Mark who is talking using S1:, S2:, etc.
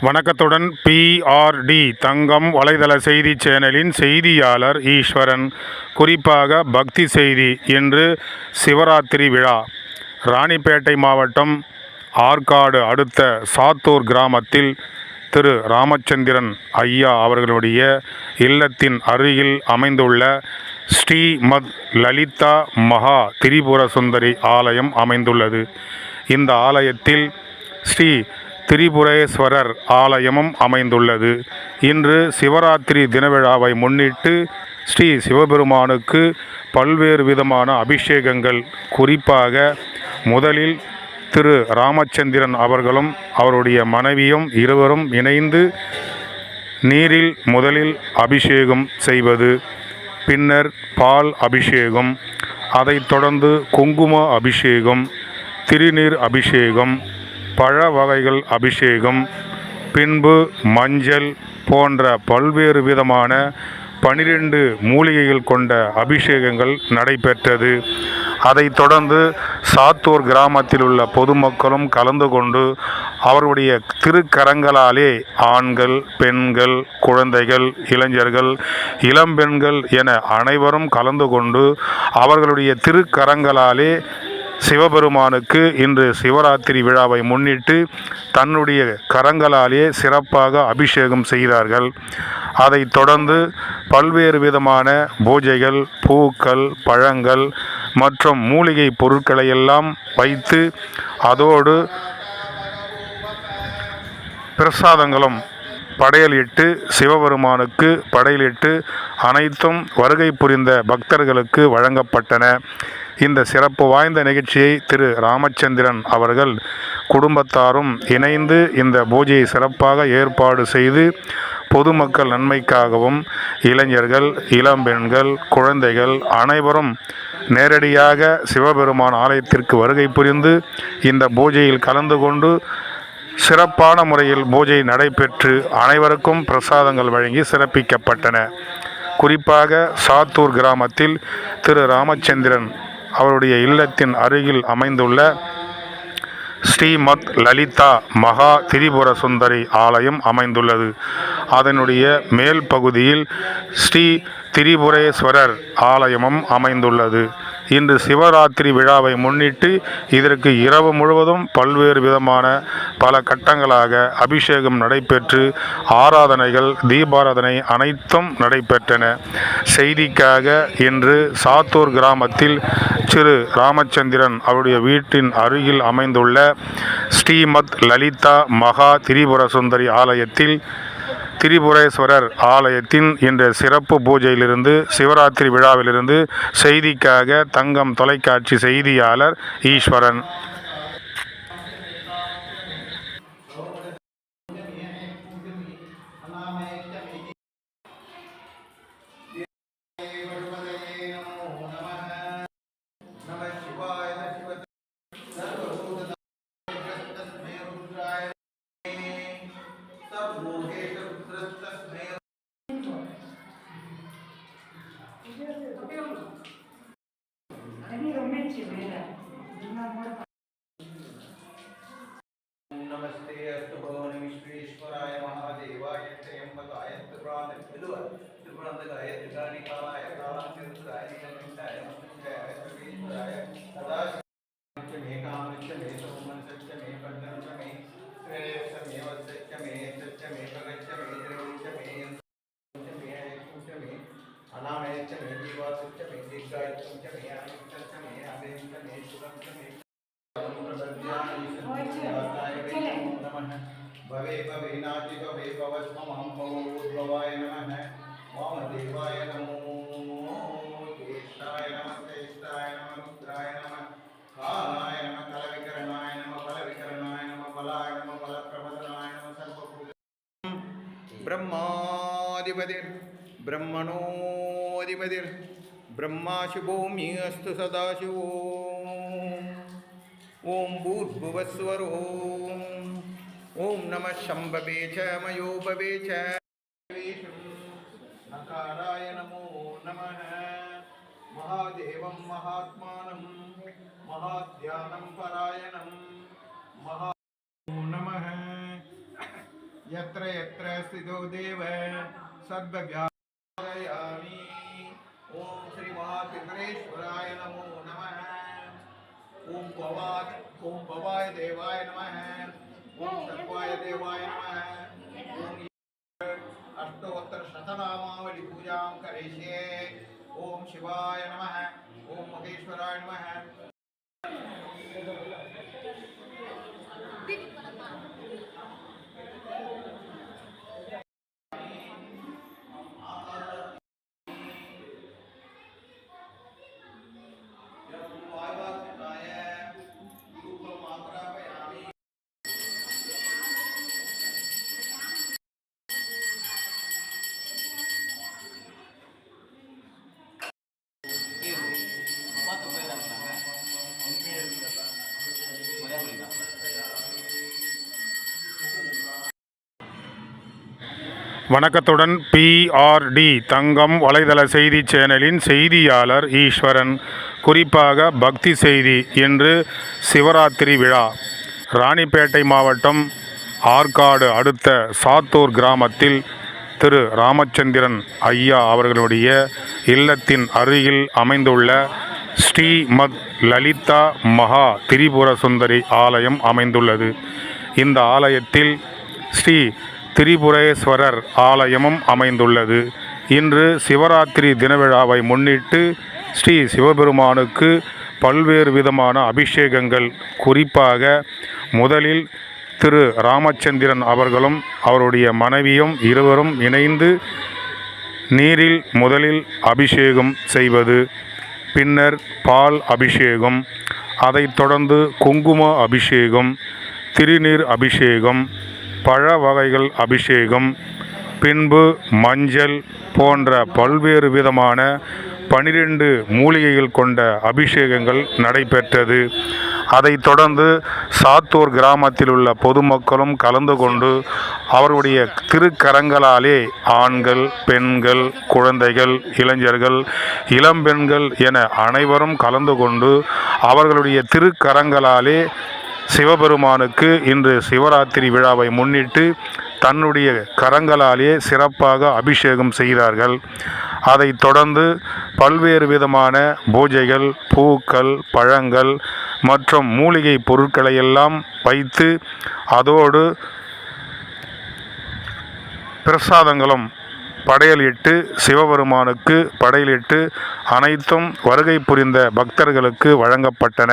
S1: வணக்கத்துடன் PRD தங்கம் வலைதள செய்தி சேனலின் செய்தியாளர் ஈஸ்வரன். குறிப்பாக பக்தி செய்தி. இன்று சிவராத்திரி விழா. ராணிப்பேட்டை மாவட்டம் ஆற்காடு அடுத்த சாத்தூர் கிராமத்தில் திரு ராமச்சந்திரன் ஐயா அவர்களுடைய இல்லத்தின் அருகில் அமைந்துள்ள ஸ்ரீமத் லலிதா மகா திரிபுர சுந்தரி ஆலயம் அமைந்துள்ளது. இந்த ஆலயத்தில் ஸ்ரீ திரிபுரேஸ்வரர் ஆலயமும் அமைந்துள்ளது. இன்று சிவராத்திரி தினவிழாவை முன்னிட்டு ஸ்ரீ சிவபெருமானுக்கு பல்வேறு விதமான அபிஷேகங்கள். குறிப்பாக முதலில் திரு ராமச்சந்திரன் அவர்களும் அவருடைய மனைவியும் இருவரும் இணைந்து நீரில் முதலில் அபிஷேகம் செய்வது, பின்னர் பால் அபிஷேகம், அதைத் தொடர்ந்து குங்கும அபிஷேகம், திருநீர் அபிஷேகம், பழ வகைகள் அபிஷேகம், பின்பு மஞ்சள் போன்ற பல்வேறு விதமான 12 மூலிகைகள் கொண்ட அபிஷேகங்கள் நடைபெற்றது. அதைத் தொடர்ந்து சாத்தூர் கிராமத்தில் உள்ள பொதுமக்களும் கலந்து கொண்டு அவருடைய திருக்கரங்களாலே ஆண்கள், பெண்கள், குழந்தைகள், இளைஞர்கள், இளம்பெண்கள் என அனைவரும் கலந்து கொண்டு அவர்களுடைய திருக்கரங்களாலே சிவபெருமானுக்கு இன்று சிவராத்திரி விழாவை முன்னிட்டு தன்னுடைய கரங்களாலே சிறப்பாக அபிஷேகம் செய்தார்கள். அதைத் தொடர்ந்து பல்வேறு விதமான பூஜைகள், பூக்கள், பழங்கள் மற்றும் மூலிகை பொருட்களை எல்லாம் வைத்து அதோடு பிரசாதங்களும் படையலிட்டு சிவபெருமானுக்கு படையலிட்டு அனைத்தும் வருகை புரிந்த பக்தர்களுக்கு வழங்கப்பட்டன. இந்த சிறப்பு வாய்ந்த நிகழ்ச்சியை திரு ராமச்சந்திரன் அவர்கள் குடும்பத்தாரும் இணைந்து இந்த பூஜையை சிறப்பாக ஏற்பாடு செய்து பொதுமக்கள் நன்மைக்காகவும் இளைஞர்கள், இளம்பெண்கள், குழந்தைகள் அனைவரும் நேரடியாக சிவபெருமான் ஆலயத்திற்கு வருகை புரிந்து இந்த பூஜையில் கலந்து கொண்டு சிறப்பான முறையில் பூஜை நடைபெற்று அனைவருக்கும் பிரசாதங்கள் வழங்கி சிறப்பிக்கப்பட்டன. குறிப்பாக சாத்தூர் கிராமத்தில் திரு ராமச்சந்திரன் அவருடைய இல்லத்தின் அருகில் அமைந்துள்ள ஸ்ரீமத் லலிதா மகா திரிபுர சுந்தரி ஆலயம் அமைந்துள்ளது. அதனுடைய மேல் பகுதியில் ஸ்ரீ திரிபுரேஸ்வரர் ஆலயமும் அமைந்துள்ளது. இன்று சிவராத்திரி விழாவை முன்னிட்டு இதற்கு இரவு முழுவதும் பல்வேறு விதமான பல கட்டங்களாக அபிஷேகம் நடைபெற்று ஆராதனைகள், தீபாராதனை அனைத்தும் நடைபெற்றன. செய்திக்காக இன்று சாத்தூர் கிராமத்தில் திரு ராமச்சந்திரன் அவருடைய வீட்டின் அருகில் அமைந்துள்ள ஸ்ரீமத் லலிதா மகா திரிபுர சுந்தரி ஆலயத்தில் திரிபுரேஸ்வரர் ஆலயத்தின் இன்ற சிறப்பு பூஜையிலிருந்து சிவராத்திரி விழாவிலிருந்து செய்திக்காக தங்கம் தொலைக்காட்சி செய்தியாளர் ஈஸ்வரன்.
S2: नमस्ते अस्तु भगवान विश्वेश्वराय महादेवाय त्र्यंबकाय त्रिपुरांतकाय त्रिकालाय कालांतराय निकंठाय मृत्युंजयाय सर्वेश्वराय सदाशिव मे कामश्च मे सौमनश्च मे पंचश्च मे श्रेयश्च मे वत्सश्च मे यशश्च मे भगश्च मे द्रविश्च मे यंश्च मे ऐक्यश्च मे अनामयश्च मे जीवाश्च मे दीर्घायुश्च मे आयुश्च मे अभयश्च मे शुभश्च मे भवे भवे नाति भवे भवस्म मां भवोद्भवाय नमः वामदेवाय नमो ज्येष्ठाय नमः श्रेष्ठाय नमः रुद्राय नमः कालाय नमः कलविकरणाय नमः बलविकरणाय नमः बलाय नमः बलप्रबलाय नमः सर्वभूत ब्रह्माधिपतिर् ब्रह्मणोऽधिपतिर् ब्रह्मा शुभो मे अस्तु सदाशिवो ओम भूर्भुवस्वरो ओम नमः शंभवे च मयो भवे च नकाराय नमो नमः महादेवं महात्मानं महाध्यानं परायणं महा नमः यत्र यत्र स्थितो देव सर्वव्यापयामि। ओम श्री महात्रिपुरेश्वराय नमो नमः। ओम भवाय देवाय नमः। ओम सर्वाय देवाय नमः। ओम अष्टोत्तर शतनामावली पूजा करिष्ये। ओम शिवाय नमः। ओम महेश्वराय नमः।
S1: வணக்கத்துடன் பிஆர்டி தங்கம் வலைதள செய்தி சேனலின் செய்தியாளர் ஈஸ்வரன். குறிப்பாக பக்தி செய்தி. இன்று சிவராத்திரி விழா. ராணிப்பேட்டை மாவட்டம் ஆற்காடு அடுத்த சாத்தூர் கிராமத்தில் திரு ராமச்சந்திரன் ஐயா அவர்களுடைய இல்லத்தின் அருகில் அமைந்துள்ள ஸ்ரீமத் லலிதா மகா திரிபுர சுந்தரி ஆலயம் அமைந்துள்ளது. இந்த ஆலயத்தில் ஸ்ரீ திரிபுரேஸ்வரர் ஆலயமும் அமைந்துள்ளது. இன்று சிவராத்திரி தினவிழாவை முன்னிட்டு ஸ்ரீ சிவபெருமானுக்கு பல்வேறு விதமான அபிஷேகங்கள். குறிப்பாக முதலில் திரு ராமச்சந்திரன் அவர்களும் அவருடைய மனைவியும் இருவரும் இணைந்து நீரில் முதலில் அபிஷேகம் செய்வது, பின்னர் பால் அபிஷேகம், அதைத் தொடர்ந்து குங்கும அபிஷேகம், திருநீர் அபிஷேகம், பழ வகைகள் அபிஷேகம், பின்பு மஞ்சள் போன்ற பல்வேறு விதமான 12 மூலிகைகள் கொண்ட அபிஷேகங்கள் நடைபெற்றது. அதைத் தொடர்ந்து சாத்தூர் கிராமத்தில் உள்ள பொதுமக்களும் கலந்து கொண்டு அவருடைய திருக்கரங்களாலே ஆண்கள், பெண்கள், குழந்தைகள், இளைஞர்கள், இளம்பெண்கள் என அனைவரும் கலந்து கொண்டு அவர்களுடைய திருக்கரங்களாலே சிவபெருமானுக்கு இன்று சிவராத்திரி விழாவை முன்னிட்டு தன்னுடைய கரங்களாலே சிறப்பாக அபிஷேகம் செய்தார்கள். அதைத் தொடர்ந்து பல்வேறு விதமான பூஜைகள், பூக்கள், பழங்கள் மற்றும் மூலிகை பொருட்களையெல்லாம் வைத்து அதோடு பிரசாதங்களும் படையலிட்டு சிவபெருமானுக்கு படையலிட்டு அனைத்தும் வருகை புரிந்த பக்தர்களுக்கு வழங்கப்பட்டன.